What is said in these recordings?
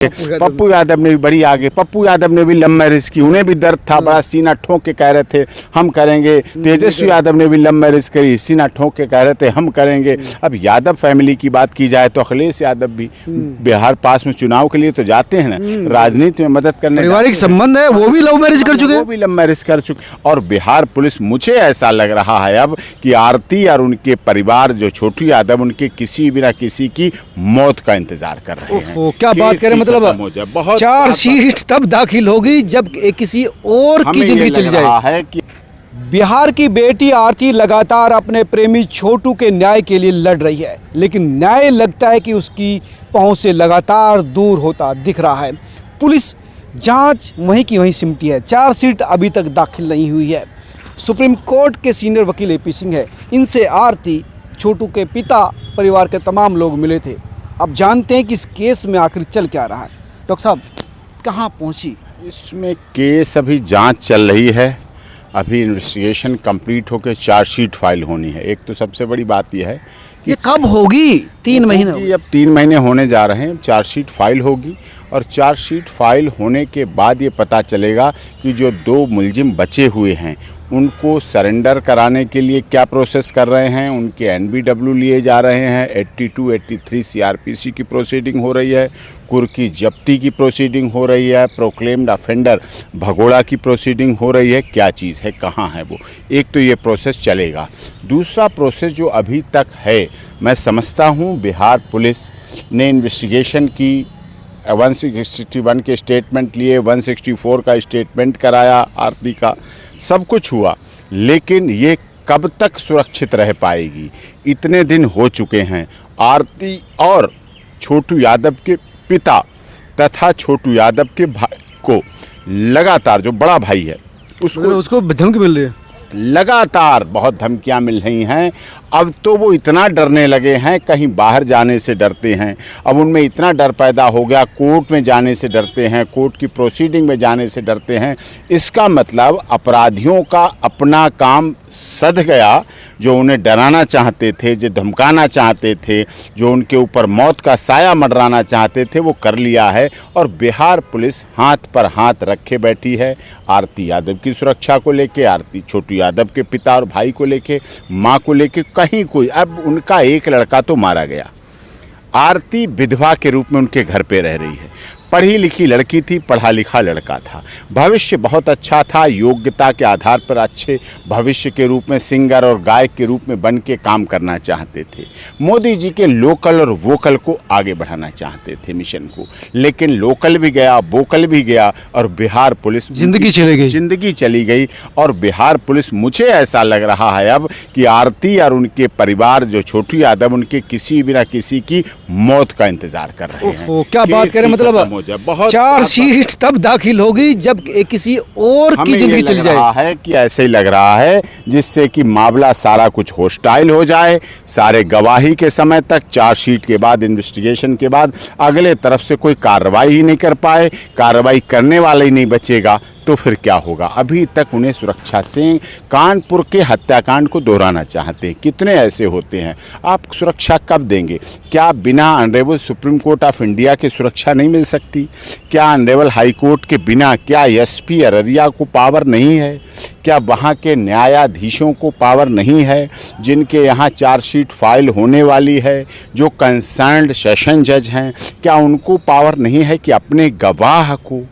पप्पू यादव ने भी बड़ी आगे, पप्पू यादव ने भी लव मैरिज की, उन्हें भी दर्द था, बड़ा सीना ठोक के कह रहे थे हम करेंगे। तेजस्वी यादव ने भी लव मैरिज करी, सीना ठोक के कह रहे थे हम करेंगे। अब यादव फैमिली की बात की जाए तो अखिलेश यादव भी बिहार पास में चुनाव के लिए तो जाते हैं ना, राजनीति में मदद करने, पारिवारिक संबंध है, वो भी लव मैरिज कर चुके, वो भी लव मैरिज कर चुके। और बिहार पुलिस, मुझे ऐसा लग रहा है अब कि आरती और उनके परिवार जो छोटू यादव, उनके किसी बिना किसी की मौत का इंतजार कर रहे हैं। क्या बात करें, मतलब बहुत चार्जशीट तब दाखिल होगी जब किसी और की जिंदगी चली जाए। है कि बिहार की बेटी आरती लगातार अपने प्रेमी छोटू के न्याय के लिए लड़ रही है, लेकिन न्याय लगता है कि उसकी पहुंच से लगातार दूर होता दिख रहा है। पुलिस जांच वहीं की वहीं सिमटी है, चार्जशीट अभी तक दाखिल नहीं हुई है। सुप्रीम कोर्ट के सीनियर वकील एपी सिंह है, इनसे आरती, छोटू के पिता, परिवार के तमाम लोग मिले थे। अब जानते हैं कि इस केस में आखिर चल क्या रहा है। डॉक्टर साहब, कहाँ पहुंची? इसमें केस अभी जांच चल रही है, अभी इन्वेस्टिगेशन कंप्लीट होकर चार्जशीट फाइल होनी है। एक तो सबसे बड़ी बात यह है कि ये कब होगी? 3 महीने होगी, अब 3 महीने होने जा रहे हैं, चार्जशीट फाइल होगी और चार्जशीट फाइल होने के बाद ये पता चलेगा कि जो 2 मुलजिम बचे हुए हैं उनको सरेंडर कराने के लिए क्या प्रोसेस कर रहे हैं। उनके एनबीडब्ल्यू लिए जा रहे हैं, 82, 83 सीआरपीसी की प्रोसीडिंग हो रही है, कुर्की जब्ती की प्रोसीडिंग हो रही है, प्रोक्लेम्ड ऑफेंडर भगोड़ा की प्रोसीडिंग हो रही है। क्या चीज़ है, कहाँ है वो, एक तो ये प्रोसेस चलेगा। दूसरा प्रोसेस जो अभी तक है, मैं समझता हूँ बिहार पुलिस ने इन्वेस्टिगेशन की, 161 के स्टेटमेंट लिए, 164 का स्टेटमेंट कराया, आरती का सब कुछ हुआ, लेकिन ये कब तक सुरक्षित रह पाएगी? इतने दिन हो चुके हैं। आरती और छोटू यादव के पिता तथा छोटू यादव के भाई को लगातार, जो बड़ा भाई है उसको धमकी मिल रही है, लगातार बहुत धमकियां मिल रही हैं। अब तो वो इतना डरने लगे हैं, कहीं बाहर जाने से डरते हैं। अब उनमें इतना डर पैदा हो गया, कोर्ट में जाने से डरते हैं, कोर्ट की प्रोसीडिंग में जाने से डरते हैं। इसका मतलब अपराधियों का अपना काम सध गया। जो उन्हें डराना चाहते थे, जो धमकाना चाहते थे, जो उनके ऊपर मौत का साया मंडराना चाहते थे, वो कर लिया है। और बिहार पुलिस हाथ पर हाथ रखे बैठी है आरती यादव की सुरक्षा को लेके, आरती छोटू यादव के पिता और भाई को लेके, माँ को लेके। कहीं कोई, अब उनका एक लड़का तो मारा गया, आरती विधवा के रूप में उनके घर पे रह रही है। पढ़ी लिखी लड़की थी, पढ़ा लिखा लड़का था, भविष्य बहुत अच्छा था, योग्यता के आधार पर अच्छे भविष्य के रूप में सिंगर और गायक के रूप में बन के काम करना चाहते थे। मोदी जी के लोकल और वोकल को आगे बढ़ाना चाहते थे, मिशन को। लेकिन लोकल भी गया, वोकल भी गया और बिहार पुलिस जिंदगी चली गई। और बिहार पुलिस, मुझे ऐसा लग रहा है अब कि आरती और उनके परिवार जो छोटू यादव, उनके किसी बिना किसी की मौत का इंतजार कर रहे हैं। क्या बात करें, मतलब चार्जशीट तब दाखिल होगी जब किसी और की जिंदगी चली जाए। रहा है कि ऐसे ही लग रहा है, जिससे कि मामला सारा कुछ हॉस्टाइल हो जाए। सारे गवाही के समय तक, चार्जशीट के बाद, इन्वेस्टिगेशन के बाद अगले तरफ से कोई कार्रवाई ही नहीं कर पाए, कार्रवाई करने वाला ही नहीं बचेगा, तो फिर क्या होगा? अभी तक उन्हें सुरक्षा से, कानपुर के हत्याकांड को दोहराना चाहते हैं। कितने ऐसे होते हैं, आप सुरक्षा कब देंगे? क्या बिना honourable supreme court of India के सुरक्षा नहीं मिल सकती? क्या ऑनरेबल हाई कोर्ट के बिना, क्या एसपी अररिया को पावर नहीं है? क्या वहाँ के न्यायाधीशों को पावर नहीं है, जिनके यहाँ चार्जशीट फाइल होने वाली है, जो कंसर्न्ड सेशन जज हैं, क्या उनको पावर नहीं है कि अपने गवाह को,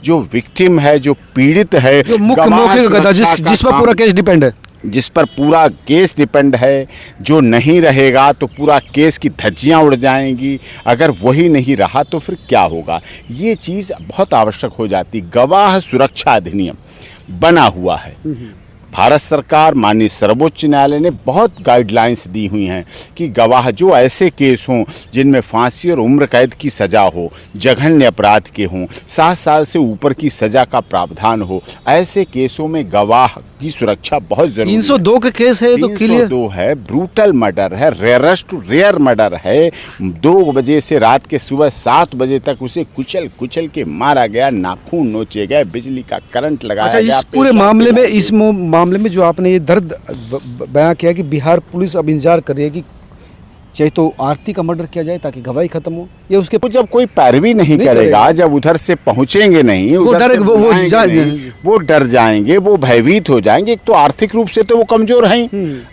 जो विक्टिम है, जो पीड़ित है, जो मुख्य जिस पर पूरा केस डिपेंड है, जिस पर पूरा केस डिपेंड है, जो नहीं रहेगा तो पूरा केस की धज्जियां उड़ जाएंगी। अगर वही नहीं रहा तो फिर क्या होगा? ये चीज़ बहुत आवश्यक हो जाती। गवाह सुरक्षा अधिनियम बना हुआ है, भारत सरकार, माननीय सर्वोच्च न्यायालय ने बहुत गाइडलाइंस दी हुई हैं कि गवाह, जो ऐसे केस हों जिनमें फांसी और उम्र कैद की सज़ा हो, जघन्य अपराध के हों, 7 साल से ऊपर की सज़ा का प्रावधान हो, ऐसे केसों में गवाह की सुरक्षा बहुत जरूरी है। 302 का केस है, तो 302 है, ब्रूटल मर्डर है, रेयरेस्ट टू रेयर मर्डर है। 2 बजे से रात के सुबह 7 बजे तक उसे कुचल कुचल के मारा गया, नाखून नोचे गए, बिजली का करंट लगाया गया। इस पूरे मामले में, इस मामले में जो आपने ये दर्द बयां किया कि बिहार पुलिस अब इंतजार कर रही है कि चाहे तो आरती का मर्डर किया जाए ताकि गवाही खत्म हो, या उसके वो जब कोई पैरवी नहीं करेगा, जब उधर से पहुंचेंगे नहीं, वो उधर से वो बुलाएंगे नहीं, वो डर जाएंगे, वो भयभीत हो जाएंगे। एक तो आर्थिक रूप से तो वो कमजोर हैं,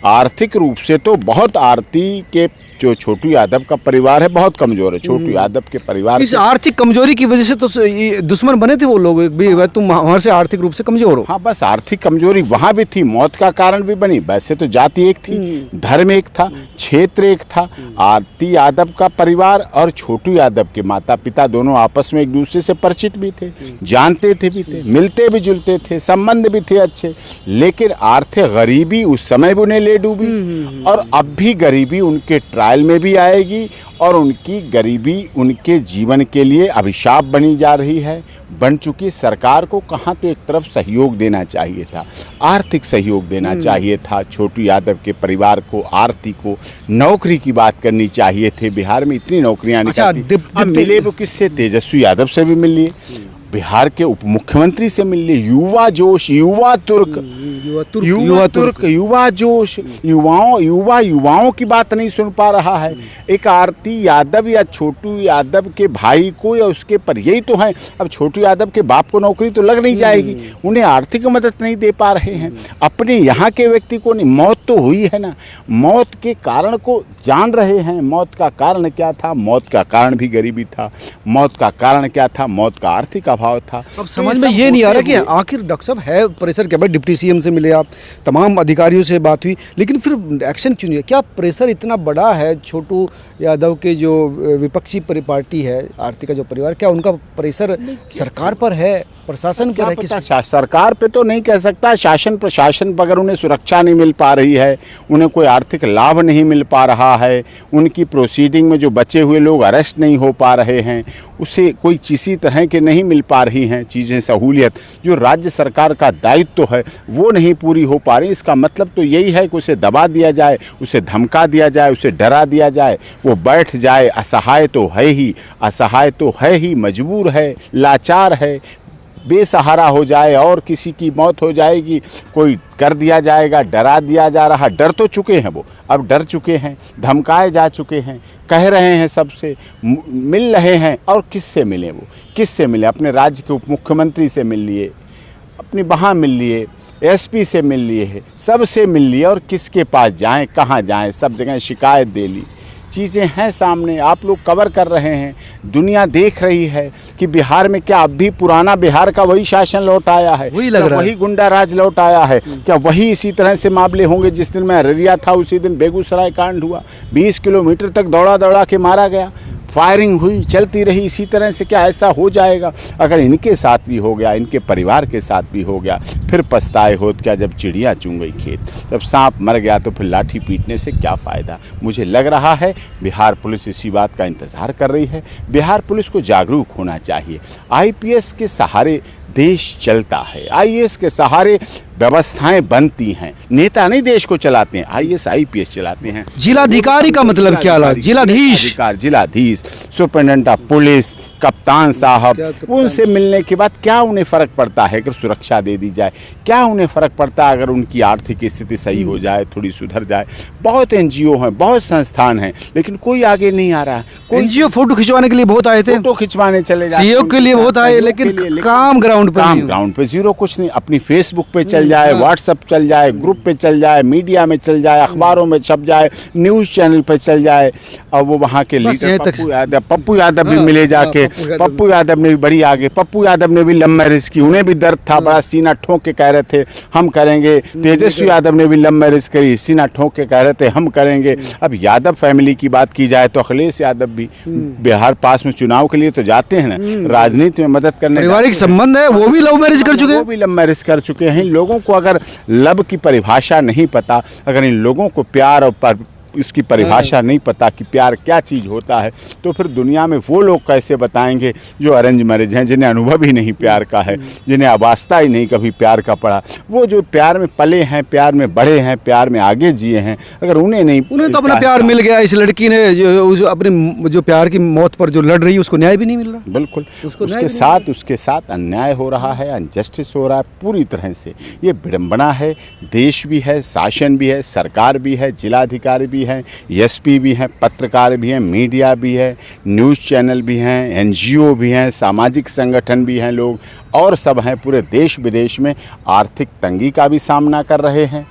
आर्थिक रूप से तो बहुत, आरती के जो छोटू यादव का परिवार है बहुत कमजोर है। छोटू यादव के परिवार इस आर्थिक कमजोरी की वजह से तो ये दुश्मन बने थे वो लोग भी, तुम हमारे से आर्थिक रूप से कमजोर हो। हाँ, बस आर्थिक कमजोरी वहां भी थी, मौत का कारण भी बनी। वैसे तो जाति एक थी, धर्म एक था, क्षेत्र एक था। आरती यादव का परिवार और छोटू यादव के माता पिता दोनों आपस में एक दूसरे से परिचित भी थे, जानते थे भी थे, मिलते भी जुलते थे, संबंध भी थे अच्छे। लेकिन आर्थिक गरीबी उस समय भी उन्हें ले डूबी, और अब भी गरीबी उनके ट्रायल में भी आएगी, और उनकी गरीबी उनके जीवन के लिए अभिशाप बनी जा रही है, बन चुकी। सरकार को कहाँ तो एक तरफ सहयोग देना चाहिए था, आर्थिक सहयोग देना चाहिए था छोटू यादव के परिवार को, आरती को नौकरी की बात करनी चाहिए थे। बिहार में इतनी नौकरियां निकाली, अब मिले वो किससे? तेजस्वी यादव से भी मिल लिए, बिहार के उप मुख्यमंत्री से मिल लिए। युवा जोश, युवा तुर्क, युवा जोश, युवाओं की बात नहीं सुन पा रहा है। एक आरती यादव या छोटू यादव के भाई को या उसके पर, यही तो है। अब छोटू यादव के बाप को नौकरी तो लग नहीं जाएगी, उन्हें आर्थिक मदद नहीं दे पा रहे हैं, अपने यहाँ के व्यक्ति को नहीं। मौत तो हुई है ना, मौत के कारण को जान रहे हैं। मौत का कारण क्या था? मौत का कारण भी गरीबी था। मौत का कारण क्या था? मौत का आर्थिक अभाव था। अब समझ में ये नहीं आ रहा कि आखिर डॉक्टर साहब है प्रेशर क्या? डिप्टी सीएम से मिले आप, तमाम अधिकारियों से बात हुई, लेकिन फिर एक्शन क्यों नहीं है? क्या प्रेशर इतना बड़ा है छोटू यादव के जो विपक्षी पार्टी है, आरती का जो परिवार, क्या उनका प्रेशर सरकार पर है, प्रशासन पर है? सरकार पे तो नहीं कह सकता, शासन प्रशासन पर अगर उन्हें सुरक्षा नहीं मिल पा रही है, उन्हें कोई आर्थिक लाभ नहीं मिल पा रहा है, उनकी प्रोसीडिंग में जो बचे हुए लोग अरेस्ट नहीं हो पा रहे हैं, उसे कोई किसी तरह के नहीं मिल पा रही हैं चीज़ें, सहूलियत जो राज्य सरकार का दायित्व है वो नहीं पूरी हो पा रही। इसका मतलब तो यही है कि उसे दबा दिया जाए, उसे धमका दिया जाए, उसे डरा दिया जाए, वो बैठ जाए। असहाय तो है ही, असहाय तो है ही, मजबूर है, लाचार है, बेसहारा हो जाए और किसी की मौत हो जाएगी, कोई कर दिया जाएगा, डरा दिया जा रहा। डर तो चुके हैं वो, अब डर चुके हैं, धमकाए जा चुके हैं, कह रहे हैं सबसे, मिल रहे हैं। और किससे मिले वो? किससे मिले? अपने राज्य के उप मुख्यमंत्री से मिल लिए, अपनी वहाँ मिल लिए, एसपी से मिल लिए, सबसे मिल लिए, और किसके पास जाएं, कहाँ जाएं? सब जगह शिकायत दे ली। चीज़ें हैं सामने, आप लोग कवर कर रहे हैं, दुनिया देख रही है कि बिहार में क्या अब भी पुराना बिहार का वही शासन लौट आया है, वही लग रहा है, वही गुंडा राज लौट आया है क्या? वही इसी तरह से मामले होंगे? जिस दिन मैं अररिया था उसी दिन बेगूसराय कांड हुआ, 20 किलोमीटर तक दौड़ा दौड़ा के मारा गया, फायरिंग हुई, चलती रही इसी तरह से। क्या ऐसा हो जाएगा? अगर इनके साथ भी हो गया, इनके परिवार के साथ भी हो गया, फिर पछताए होत क्या जब चिड़िया चुन गई खेत, जब सांप मर गया तो फिर लाठी पीटने से क्या फ़ायदा? मुझे लग रहा है बिहार पुलिस इसी बात का इंतज़ार कर रही है। बिहार पुलिस को जागरूक होना चाहिए। आईपीएस के सहारे देश चलता है, आईएएस के सहारे व्यवस्थाएं बनती हैं। नेता नहीं देश को चलाते हैं, आईएएस आईपीएस चलाते हैं। जिलाधिकारी का मतलब क्या? जिलाधीश, सुपरिटेंडेंट ऑफ पुलिस, कप्तान साहब, उनसे मिलने के बाद क्या उन्हें फ़र्क पड़ता है अगर सुरक्षा दे दी जाए? क्या उन्हें फ़र्क पड़ता है अगर उनकी आर्थिक स्थिति सही हो जाए, थोड़ी सुधर जाए? बहुत एनजीओ हैं, बहुत संस्थान हैं, लेकिन कोई आगे नहीं आ रहा है। कोई एनजीओ फोटो खिंचवाने के लिए बहुत आए थे, फोटो खिंचवाने चले जाते, सहयोग के लिए बहुत आए, लेकिन काम ग्राउंड पे जीरो, कुछ नहीं। अपनी फेसबुक पे चल जाए, व्हाट्सएप चल जाए, ग्रुप पे चल जाए, मीडिया में चल जाए, अखबारों में छप जाए, न्यूज़ चैनल पे चल जाए, और वो वहाँ के लीडर पप्पू यादव भी मिले जाके। पप्पू यादव ने भी बड़ी आगे, पप्पू यादव ने भी लव मैरिज की, उन्हें भी दर्द था, बड़ा सीना ठोक के कह रहे थे हम करेंगे। तेजस्वी यादव ने भी लव मैरिज करी, सीना ठोक के कह रहे थे हम करेंगे। अब यादव फैमिली की बात की जाए तो अखिलेश यादव भी बिहार पास में चुनाव के लिए तो जाते हैं ना, राजनीति में मदद करने, पारिवारिक संबंध है, वो भी लव मैरिज कर चुके हैं, वो भी लव मैरिज कर चुके हैं। लोगों को अगर लव की परिभाषा नहीं पता, अगर इन लोगों को प्यार और इसकी परिभाषा नहीं पता कि प्यार क्या चीज़ होता है, तो फिर दुनिया में वो लोग कैसे बताएंगे जो अरेंज मैरिज हैं, जिन्हें अनुभव ही नहीं प्यार का है, जिन्हें वास्ता ही नहीं कभी प्यार का पड़ा। वो जो प्यार में पले हैं, प्यार में बढ़े हैं, प्यार में आगे जिए हैं, अगर उन्हें तो अपना प्यार मिल गया। इस लड़की ने जो अपने जो प्यार की मौत पर जो लड़ रही है उसको न्याय भी नहीं मिल रहा। बिल्कुल, उसके साथ अन्याय हो रहा है, अनजस्टिस हो रहा है पूरी तरह से। ये विडंबना है, देश भी है, शासन भी है, सरकार भी है, जिलाधिकारी भी है, एसपी भी हैं, पत्रकार भी हैं, मीडिया भी है, न्यूज़ चैनल भी हैं, एनजीओ भी हैं, सामाजिक संगठन भी हैं लोग, और सब हैं। पूरे देश विदेश में आर्थिक तंगी का भी सामना कर रहे हैं,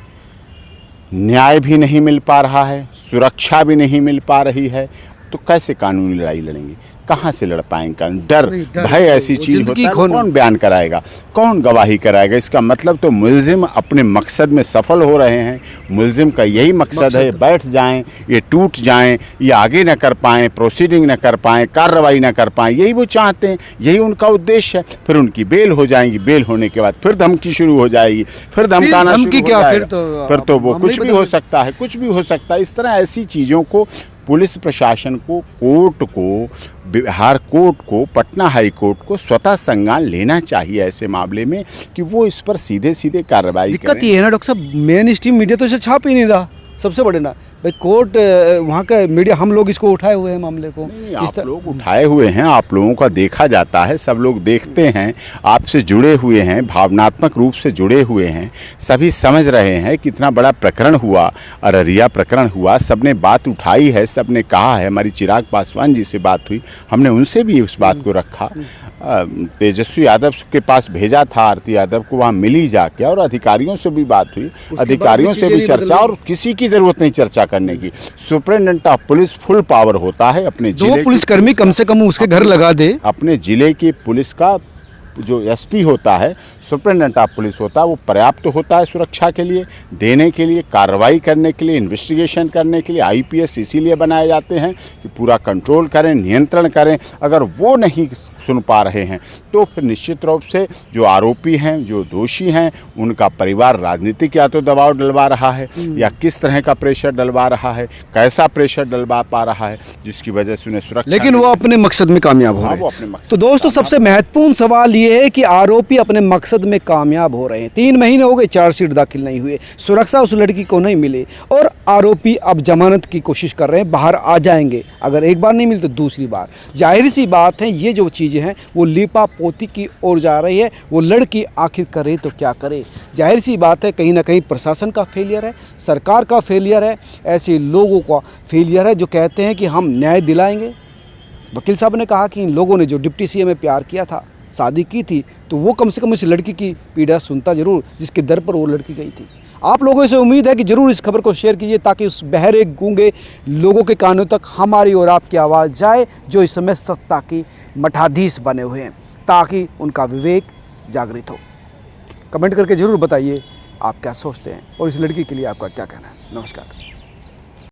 न्याय भी नहीं मिल पा रहा है, सुरक्षा भी नहीं मिल पा रही है। तो कैसे कानूनी लड़ाई लड़ेंगे, कहाँ से लड़ पाएंगे? डर भय ऐसी चीज़ होता है, कौन बयान कराएगा, कौन गवाही कराएगा? इसका मतलब तो मुलजिम अपने मकसद में सफल हो रहे हैं। मुलजिम का यही मकसद है, बैठ जाएं, ये टूट जाएं, ये आगे न कर पाएं, प्रोसीडिंग न कर पाएं, कार्रवाई न कर पाएं, यही वो चाहते हैं, यही उनका उद्देश्य है। फिर उनकी बेल हो जाएगी, बेल होने के बाद फिर धमकी शुरू हो जाएगी, फिर धमकाना शुरू हो जाएगा, फिर तो वो कुछ भी हो सकता है, कुछ भी हो सकता है। इस तरह ऐसी चीज़ों को पुलिस प्रशासन को, कोर्ट को, बिहार कोर्ट को, पटना हाई कोर्ट को स्वतः संज्ञान लेना चाहिए ऐसे मामले में, कि वो इस पर सीधे सीधे कार्रवाई करें। दिक्कत ये है ना डॉक्टर साहब, मेन स्ट्रीम मीडिया तो इसे छाप ही नहीं रहा, सबसे बड़े ना भाई कोर्ट, वहाँ का मीडिया, हम लोग इसको उठाए हुए हैं मामले को। आप लोग उठाए हुए हैं, आप लोगों का देखा जाता है, सब लोग देखते हैं, आपसे जुड़े हुए हैं, भावनात्मक रूप से जुड़े हुए हैं, सभी समझ रहे हैं कितना बड़ा प्रकरण हुआ, अररिया प्रकरण हुआ, सबने बात उठाई है, सबने कहा है। हमारी चिराग पासवान जी से बात हुई, हमने उनसे भी उस बात को रखा। तेजस्वी यादव के पास भेजा था, आरती यादव को, वहाँ मिली जाके, और अधिकारियों से भी बात हुई, अधिकारियों से भी चर्चा, और किसी की ज़रूरत नहीं चर्चा करने की। Superintendent of police full power होता है अपने जिले, पुलिसकर्मी कम से कम उसके घर लगा दे। अपने जिले की पुलिस का जो एसपी होता है, सुपरिटेंडेंट ऑफ पुलिस होता है, वो पर्याप्त होता है सुरक्षा के लिए, देने के लिए, कार्रवाई करने के लिए, इन्वेस्टिगेशन करने के लिए। आईपीएस इसीलिए बनाए जाते हैं कि पूरा कंट्रोल करें, नियंत्रण करें। अगर वो नहीं सुन पा रहे हैं तो फिर निश्चित रूप से जो आरोपी हैं, जो दोषी हैं, उनका परिवार राजनीतिक या तो दबाव डलवा रहा है, या किस तरह का प्रेशर डलवा रहा है, कैसा प्रेशर डलवा पा रहा है, जिसकी वजह से उन्हें सुरक्षा, लेकिन वो अपने मकसद में कामयाब हो रहे हैं। तो दोस्तों, सबसे महत्वपूर्ण सवाल ये है कि आरोपी अपने मकसद में कामयाब हो रहे हैं। 3 महीने हो गए, चार्जशीट दाखिल नहीं हुए, सुरक्षा उस लड़की को नहीं मिली, और आरोपी अब जमानत की कोशिश कर रहे हैं, बाहर आ जाएंगे। अगर एक बार नहीं मिली तो दूसरी बार। जाहिर सी बात है, ये जो चीज़ें हैं वो लीपा पोती की ओर जा रही है। वो लड़की आखिर करे तो क्या करे? जाहिर सी बात है, कहीं ना कहीं प्रशासन का फेलियर है, सरकार का फेलियर है, ऐसे लोगों का फेलियर है जो कहते हैं कि हम न्याय दिलाएंगे। वकील साहब ने कहा कि इन लोगों ने जो डिप्टी सीएम में प्यार किया था, शादी की थी, तो वो कम से कम इस लड़की की पीड़ा सुनता जरूर, जिसके दर पर वो लड़की गई थी। आप लोगों से उम्मीद है कि जरूर इस खबर को शेयर कीजिए, ताकि उस बहरे गूंगे लोगों के कानों तक हमारी और आपकी आवाज़ जाए, जो इस समय सत्ता की मठाधीश बने हुए हैं, ताकि उनका विवेक जागृत हो। कमेंट करके ज़रूर बताइए आप क्या सोचते हैं, और इस लड़की के लिए आपका क्या कहना है। नमस्कार।